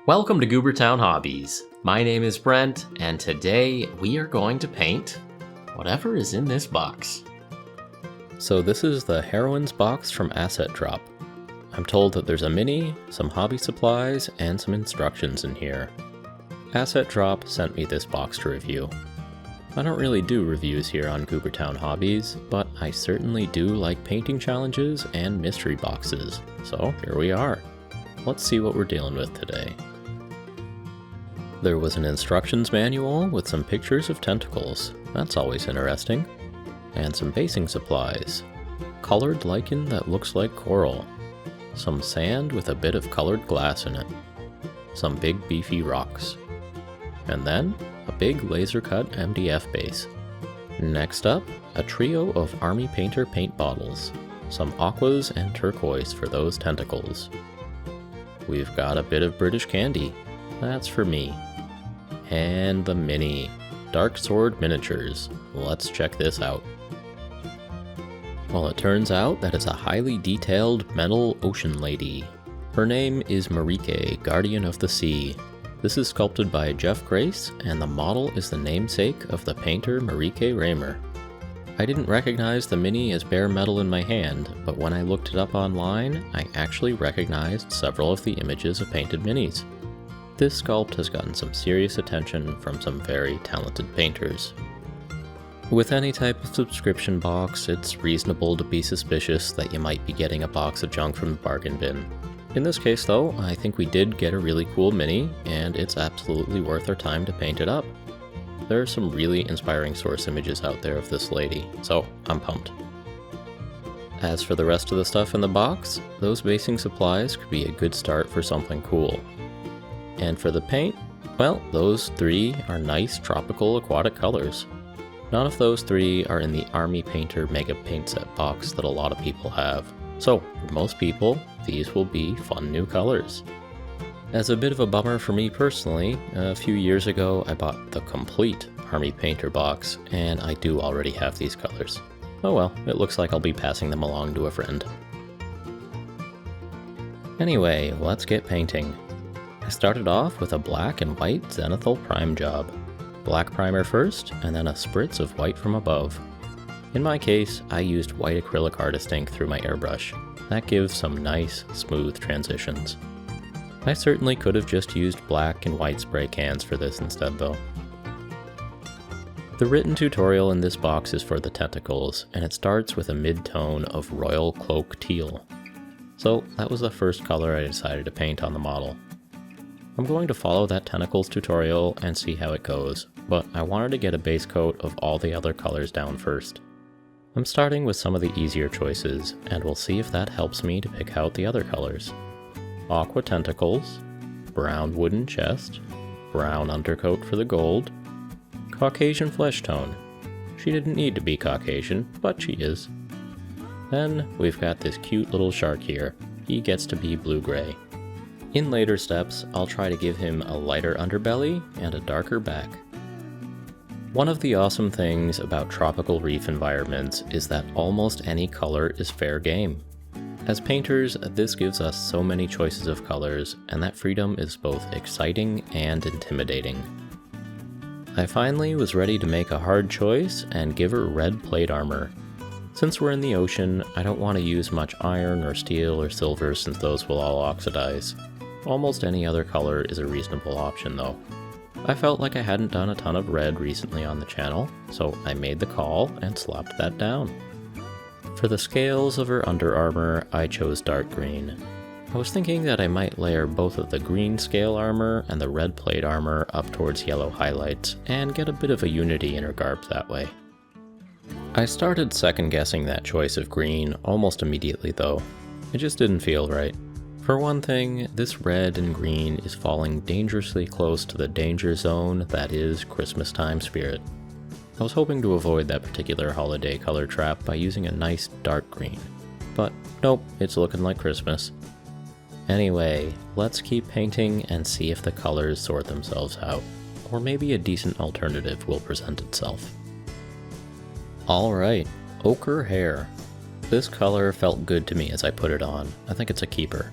Welcome to Goobertown Hobbies. My name is Brent, and today we are going to paint whatever is in this box. So this is the Heroines Box from Asset Drop. I'm told that there's a mini, some hobby supplies, and some instructions in here. Asset Drop sent me this box to review. I don't really do reviews here on Goobertown Hobbies, but I certainly do like painting challenges and mystery boxes, so here we are. Let's see what we're dealing with today. There was an instructions manual with some pictures of tentacles, that's always interesting, and some basing supplies. Colored lichen that looks like coral, some sand with a bit of colored glass in it, some big beefy rocks, and then a big laser cut MDF base. Next up, a trio of Army Painter paint bottles, some aquas and turquoise for those tentacles. We've got a bit of British candy, that's for me. And the mini, Dark Sword Miniatures. Let's check this out. Well, it turns out that it's a highly detailed metal ocean lady. Her name is Marike, Guardian of the Sea. This is sculpted by Jeff Grace, and the model is the namesake of the painter Marike Raymer. I didn't recognize the mini as bare metal in my hand, but when I looked it up online, I actually recognized several of the images of painted minis. This sculpt has gotten some serious attention from some very talented painters. With any type of subscription box, it's reasonable to be suspicious that you might be getting a box of junk from the bargain bin. In this case though, I think we did get a really cool mini, and it's absolutely worth our time to paint it up. There are some really inspiring source images out there of this lady, so I'm pumped. As for the rest of the stuff in the box, those basing supplies could be a good start for something cool. And for the paint, well, those three are nice tropical aquatic colors. None of those three are in the Army Painter Mega Paint Set box that a lot of people have. So, for most people, these will be fun new colors. As a bit of a bummer for me personally, a few years ago I bought the complete Army Painter box, and I do already have these colors. Oh well, it looks like I'll be passing them along to a friend. Anyway, let's get painting. I started off with a black and white zenithal prime job. Black primer first, and then a spritz of white from above. In my case, I used white acrylic artist ink through my airbrush. That gives some nice, smooth transitions. I certainly could have just used black and white spray cans for this instead though. The written tutorial in this box is for the tentacles, and it starts with a mid-tone of royal cloak teal. So that was the first color I decided to paint on the model. I'm going to follow that tentacles tutorial and see how it goes, but I wanted to get a base coat of all the other colors down first. I'm starting with some of the easier choices, and we'll see if that helps me to pick out the other colors. Aqua tentacles, brown wooden chest, brown undercoat for the gold, Caucasian flesh tone. She didn't need to be Caucasian, but she is. Then we've got this cute little shark here. He gets to be blue-gray. In later steps, I'll try to give him a lighter underbelly and a darker back. One of the awesome things about tropical reef environments is that almost any color is fair game. As painters, this gives us so many choices of colors, and that freedom is both exciting and intimidating. I finally was ready to make a hard choice and give her red plate armor. Since we're in the ocean, I don't want to use much iron or steel or silver since those will all oxidize. Almost any other color is a reasonable option though. I felt like I hadn't done a ton of red recently on the channel, so I made the call and slapped that down. For the scales of her under armor, I chose dark green. I was thinking that I might layer both of the green scale armor and the red plate armor up towards yellow highlights and get a bit of a unity in her garb that way. I started second guessing that choice of green almost immediately though. It just didn't feel right. For one thing, this red and green is falling dangerously close to the danger zone that is Christmas time spirit. I was hoping to avoid that particular holiday color trap by using a nice dark green, but nope, it's looking like Christmas. Anyway, let's keep painting and see if the colors sort themselves out, or maybe a decent alternative will present itself. Alright, ochre hair. This color felt good to me as I put it on. I think it's a keeper.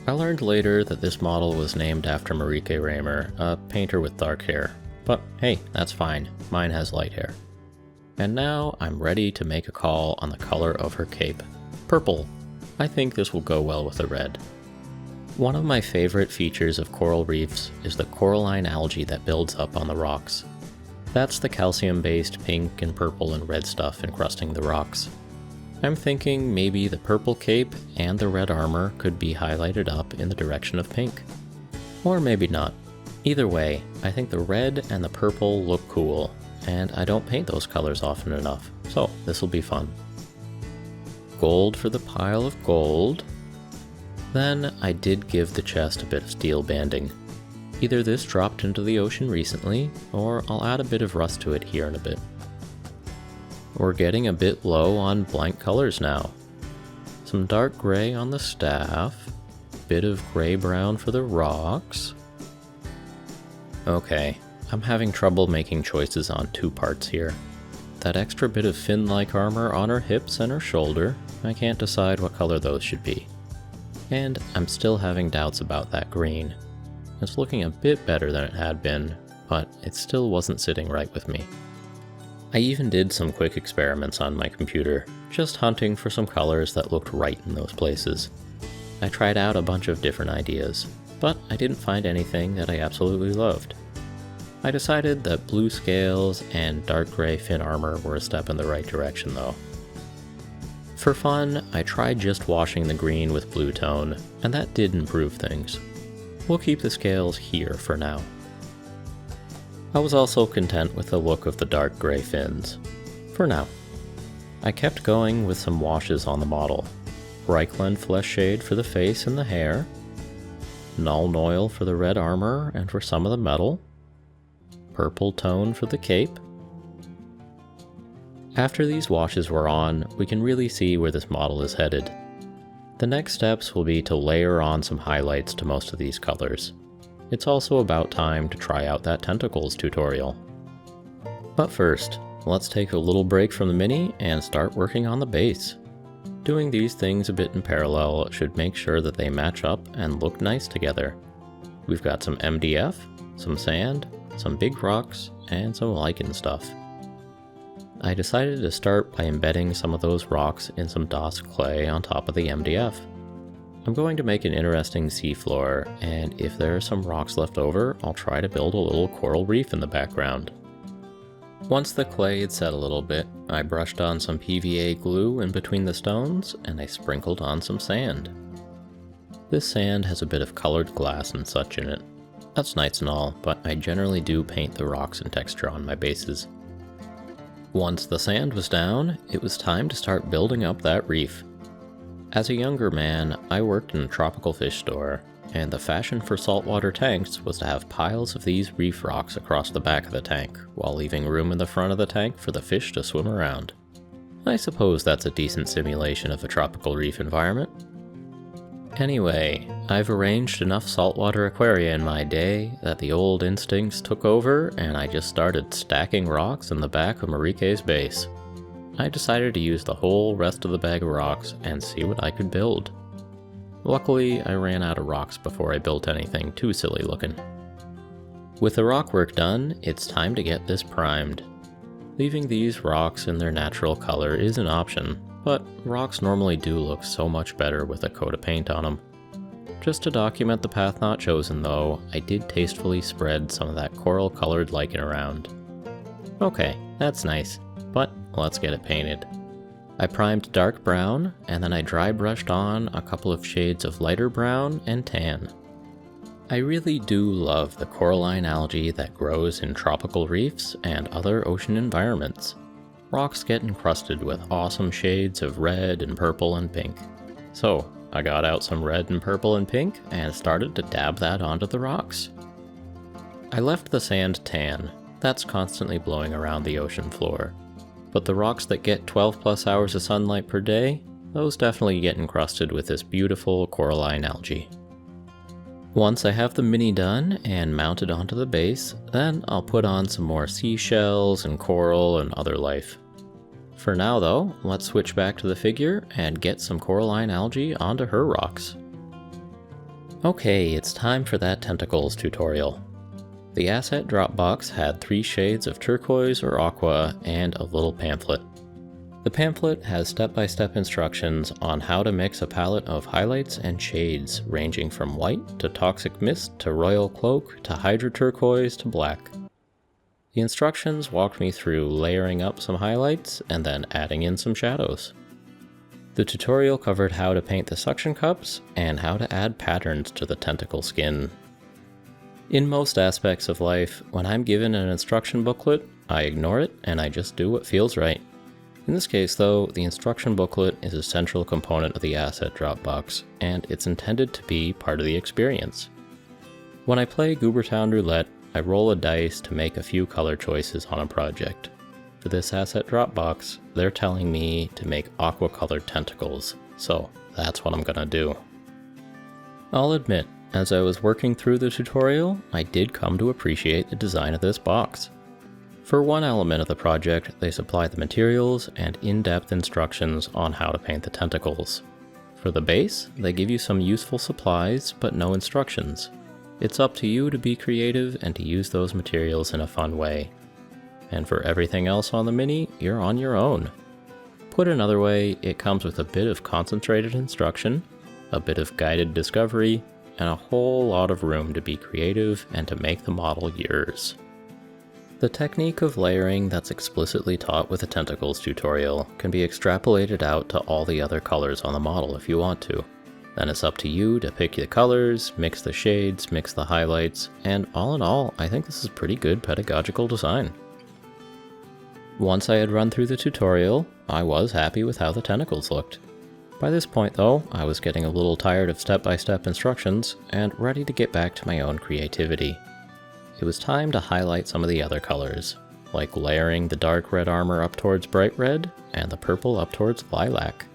I learned later that this model was named after Marike Raymer, a painter with dark hair. But hey, that's fine, mine has light hair. And now I'm ready to make a call on the color of her cape. Purple. I think this will go well with the red. One of my favorite features of coral reefs is the coralline algae that builds up on the rocks. That's the calcium-based pink and purple and red stuff encrusting the rocks. I'm thinking maybe the purple cape and the red armor could be highlighted up in the direction of pink. Or maybe not. Either way, I think the red and the purple look cool, and I don't paint those colors often enough, so this will be fun. Gold for the pile of gold. Then I did give the chest a bit of steel banding. Either this dropped into the ocean recently, or I'll add a bit of rust to it here in a bit. We're getting a bit low on blank colors now. Some dark gray on the staff, bit of gray-brown for the rocks. Okay, I'm having trouble making choices on two parts here. That extra bit of fin-like armor on her hips and her shoulder, I can't decide what color those should be. And I'm still having doubts about that green. It's looking a bit better than it had been, but it still wasn't sitting right with me. I even did some quick experiments on my computer, just hunting for some colors that looked right in those places. I tried out a bunch of different ideas, but I didn't find anything that I absolutely loved. I decided that blue scales and dark gray fin armor were a step in the right direction though. For fun, I tried just washing the green with blue tone, and that did improve things. We'll keep the scales here for now. I was also content with the look of the dark gray fins. For now. I kept going with some washes on the model. Reichland flesh shade for the face and the hair. Null oil for the red armor and for some of the metal. Purple tone for the cape. After these washes were on, we can really see where this model is headed. The next steps will be to layer on some highlights to most of these colors. It's also about time to try out that tentacles tutorial. But first, let's take a little break from the mini and start working on the base. Doing these things a bit in parallel should make sure that they match up and look nice together. We've got some MDF, some sand, some big rocks, and some lichen stuff. I decided to start by embedding some of those rocks in some DOS clay on top of the MDF. I'm going to make an interesting seafloor, and if there are some rocks left over, I'll try to build a little coral reef in the background. Once the clay had set a little bit, I brushed on some PVA glue in between the stones, and I sprinkled on some sand. This sand has a bit of colored glass and such in it. That's nice and all, but I generally do paint the rocks and texture on my bases. Once the sand was down, it was time to start building up that reef. As a younger man, I worked in a tropical fish store, and the fashion for saltwater tanks was to have piles of these reef rocks across the back of the tank, while leaving room in the front of the tank for the fish to swim around. I suppose that's a decent simulation of a tropical reef environment. Anyway, I've arranged enough saltwater aquaria in my day that the old instincts took over and I just started stacking rocks in the back of Marike's base. I decided to use the whole rest of the bag of rocks and see what I could build. Luckily, I ran out of rocks before I built anything too silly looking. With the rock work done, it's time to get this primed. Leaving these rocks in their natural color is an option, but rocks normally do look so much better with a coat of paint on them. Just to document the path not chosen though, I did tastefully spread some of that coral colored lichen around. Okay, that's nice, but let's get it painted. I primed dark brown, and then I dry brushed on a couple of shades of lighter brown and tan. I really do love the coralline algae that grows in tropical reefs and other ocean environments. Rocks get encrusted with awesome shades of red and purple and pink. So I got out some red and purple and pink and started to dab that onto the rocks. I left the sand tan, that's constantly blowing around the ocean floor. But the rocks that get 12 plus hours of sunlight per day, those definitely get encrusted with this beautiful coralline algae. Once I have the mini done and mounted onto the base, then I'll put on some more seashells and coral and other life. For now though, let's switch back to the figure and get some coralline algae onto her rocks. Okay, it's time for that tentacles tutorial. The Asset Drop Box had 3 shades of turquoise or aqua and a little pamphlet. The pamphlet has step-by-step instructions on how to mix a palette of highlights and shades ranging from white to toxic mist to royal cloak to hydro turquoise to black. The instructions walked me through layering up some highlights and then adding in some shadows. The tutorial covered how to paint the suction cups and how to add patterns to the tentacle skin. In most aspects of life, when I'm given an instruction booklet, I ignore it and I just do what feels right. In this case though, the instruction booklet is a central component of the Asset Drop Box, and it's intended to be part of the experience. When I play Goobertown Roulette, I roll a dice to make a few color choices on a project. For this Asset Drop Box, they're telling me to make aqua-colored tentacles, so that's what I'm gonna do. I'll admit, as I was working through the tutorial, I did come to appreciate the design of this box. For one element of the project, they supply the materials and in-depth instructions on how to paint the tentacles. For the base, they give you some useful supplies, but no instructions. It's up to you to be creative and to use those materials in a fun way. And for everything else on the mini, you're on your own. Put another way, it comes with a bit of concentrated instruction, a bit of guided discovery, and a whole lot of room to be creative and to make the model yours. The technique of layering that's explicitly taught with the tentacles tutorial can be extrapolated out to all the other colors on the model if you want to. Then it's up to you to pick the colors, mix the shades, mix the highlights, and all in all, I think this is pretty good pedagogical design. Once I had run through the tutorial, I was happy with how the tentacles looked. By this point though, I was getting a little tired of step-by-step instructions and ready to get back to my own creativity. It was time to highlight some of the other colors, like layering the dark red armor up towards bright red and the purple up towards lilac.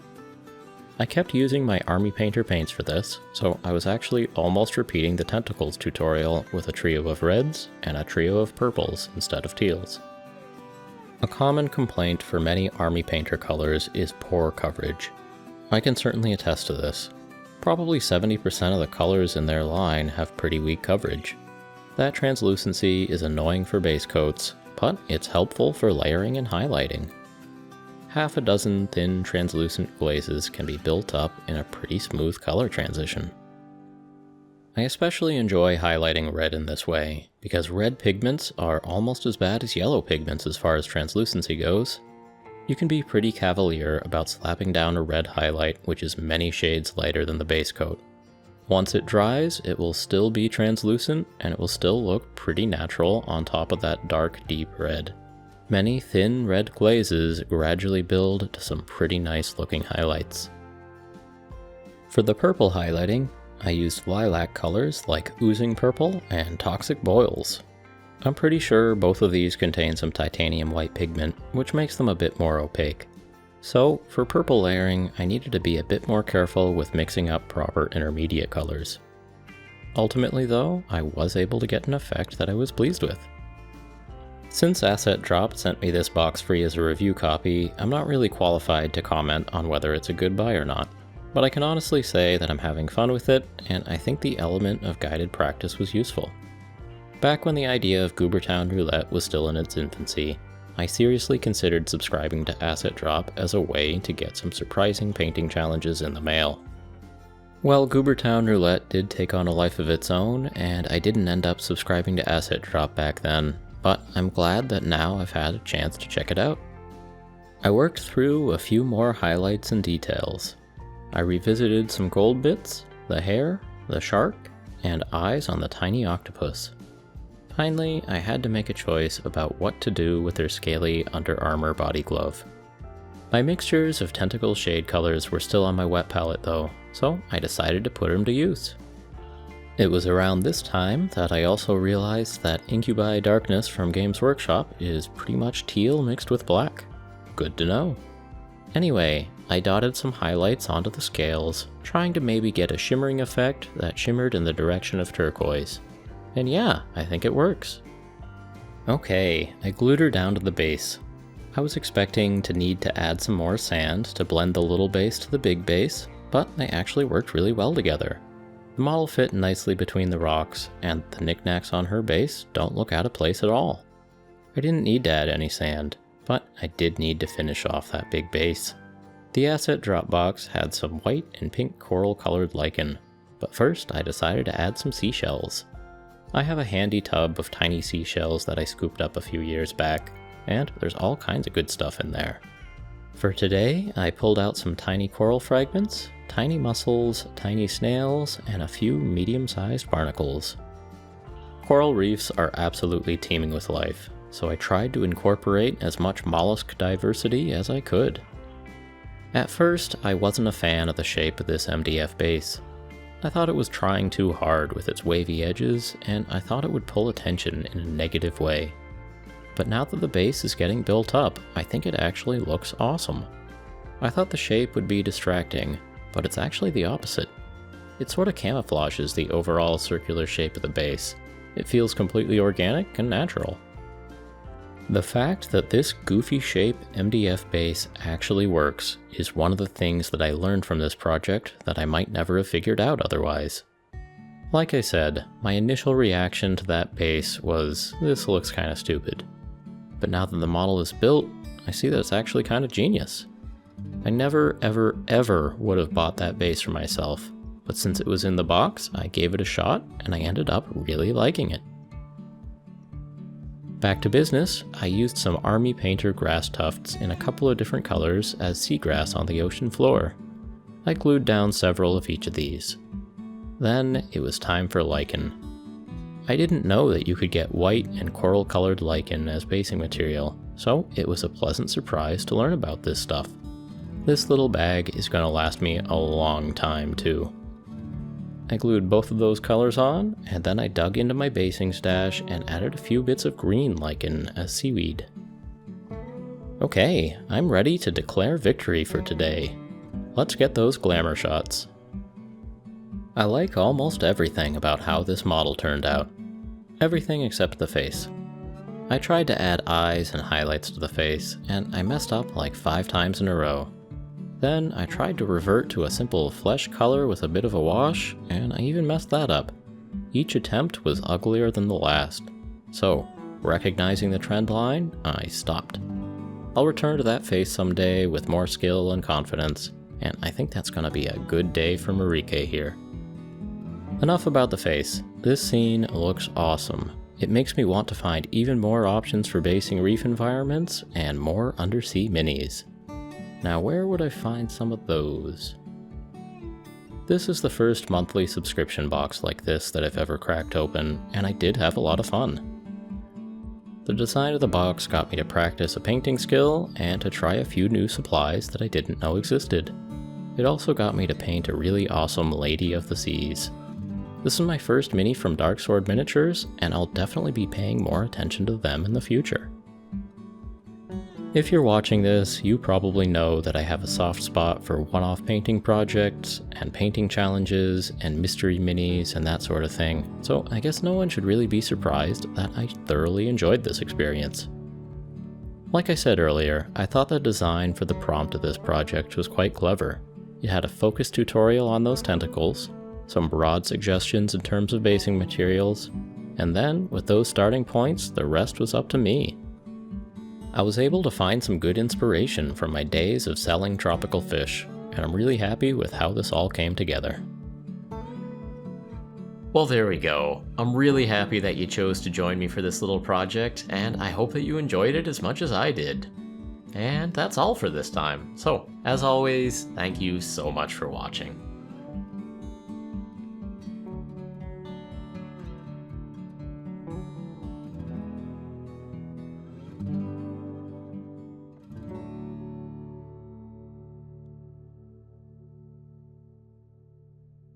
I kept using my Army Painter paints for this, so I was actually almost repeating the tentacles tutorial with a trio of reds and a trio of purples instead of teals. A common complaint for many Army Painter colors is poor coverage. I can certainly attest to this. Probably 70% of the colors in their line have pretty weak coverage. That translucency is annoying for base coats, but it's helpful for layering and highlighting. Half a dozen thin translucent glazes can be built up in a pretty smooth color transition. I especially enjoy highlighting red in this way, because red pigments are almost as bad as yellow pigments as far as translucency goes. You can be pretty cavalier about slapping down a red highlight which is many shades lighter than the base coat. Once it dries, it will still be translucent and it will still look pretty natural on top of that dark, deep red. Many thin red glazes gradually build to some pretty nice looking highlights. For the purple highlighting, I used lilac colors like Oozing Purple and Toxic Boils. I'm pretty sure both of these contain some titanium white pigment, which makes them a bit more opaque. So, for purple layering, I needed to be a bit more careful with mixing up proper intermediate colors. Ultimately though, I was able to get an effect that I was pleased with. Since Asset Drop sent me this box free as a review copy, I'm not really qualified to comment on whether it's a good buy or not. But I can honestly say that I'm having fun with it, and I think the element of guided practice was useful. Back when the idea of Goobertown Roulette was still in its infancy, I seriously considered subscribing to Asset Drop as a way to get some surprising painting challenges in the mail. Well, Goobertown Roulette did take on a life of its own, and I didn't end up subscribing to Asset Drop back then, but I'm glad that now I've had a chance to check it out. I worked through a few more highlights and details. I revisited some gold bits, the hair, the shark, and eyes on the tiny octopus. Finally, I had to make a choice about what to do with their scaly Under Armour body glove. My mixtures of tentacle shade colors were still on my wet palette though, so I decided to put them to use. It was around this time that I also realized that Incubi Darkness from Games Workshop is pretty much teal mixed with black. Good to know. Anyway, I dotted some highlights onto the scales, trying to maybe get a shimmering effect that shimmered in the direction of turquoise. And yeah, I think it works. Okay, I glued her down to the base. I was expecting to need to add some more sand to blend the little base to the big base, but they actually worked really well together. The model fit nicely between the rocks, and the knickknacks on her base don't look out of place at all. I didn't need to add any sand, but I did need to finish off that big base. The Asset Drop Box had some white and pink coral colored lichen, but first I decided to add some seashells. I have a handy tub of tiny seashells that I scooped up a few years back, and there's all kinds of good stuff in there. For today, I pulled out some tiny coral fragments, tiny mussels, tiny snails, and a few medium-sized barnacles. Coral reefs are absolutely teeming with life, so I tried to incorporate as much mollusk diversity as I could. At first, I wasn't a fan of the shape of this MDF base. I thought it was trying too hard with its wavy edges, and I thought it would pull attention in a negative way. But now that the base is getting built up, I think it actually looks awesome. I thought the shape would be distracting, but it's actually the opposite. It sort of camouflages the overall circular shape of the base. It feels completely organic and natural. The fact that this goofy shape MDF base actually works is one of the things that I learned from this project that I might never have figured out otherwise. Like I said, my initial reaction to that base was, this looks kind of stupid. But now that the model is built, I see that it's actually kind of genius. I never ever would have bought that base for myself, but since it was in the box, I gave it a shot and I ended up really liking it. Back to business, I used some Army Painter grass tufts in a couple of different colors as seagrass on the ocean floor. I glued down several of each of these. Then it was time for lichen. I didn't know that you could get white and coral colored lichen as basing material, so it was a pleasant surprise to learn about this stuff. This little bag is going to last me a long time too. I glued both of those colors on, and then I dug into my basing stash and added a few bits of green lichen as seaweed. Okay, I'm ready to declare victory for today. Let's get those glamour shots. I like almost everything about how this model turned out. Everything except the face. I tried to add eyes and highlights to the face, and I messed up like 5 times in a row. Then I tried to revert to a simple flesh color with a bit of a wash, and I even messed that up. Each attempt was uglier than the last. So, recognizing the trend line, I stopped. I'll return to that face someday with more skill and confidence, and I think that's gonna be a good day for Marike here. Enough about the face. This scene looks awesome. It makes me want to find even more options for basing reef environments and more undersea minis. Now where would I find some of those? This is the first monthly subscription box like this that I've ever cracked open, and I did have a lot of fun. The design of the box got me to practice a painting skill and to try a few new supplies that I didn't know existed. It also got me to paint a really awesome Lady of the Seas. This is my first mini from Darksword Miniatures, and I'll definitely be paying more attention to them in the future. If you're watching this, you probably know that I have a soft spot for one-off painting projects, and painting challenges, and mystery minis, and that sort of thing, so I guess no one should really be surprised that I thoroughly enjoyed this experience. Like I said earlier, I thought the design for the prompt of this project was quite clever. It had a focus tutorial on those tentacles, some broad suggestions in terms of basing materials, and then, with those starting points, the rest was up to me. I was able to find some good inspiration from my days of selling tropical fish, and I'm really happy with how this all came together. Well, there we go. I'm really happy that you chose to join me for this little project, and I hope that you enjoyed it as much as I did. And that's all for this time. So, as always, thank you so much for watching.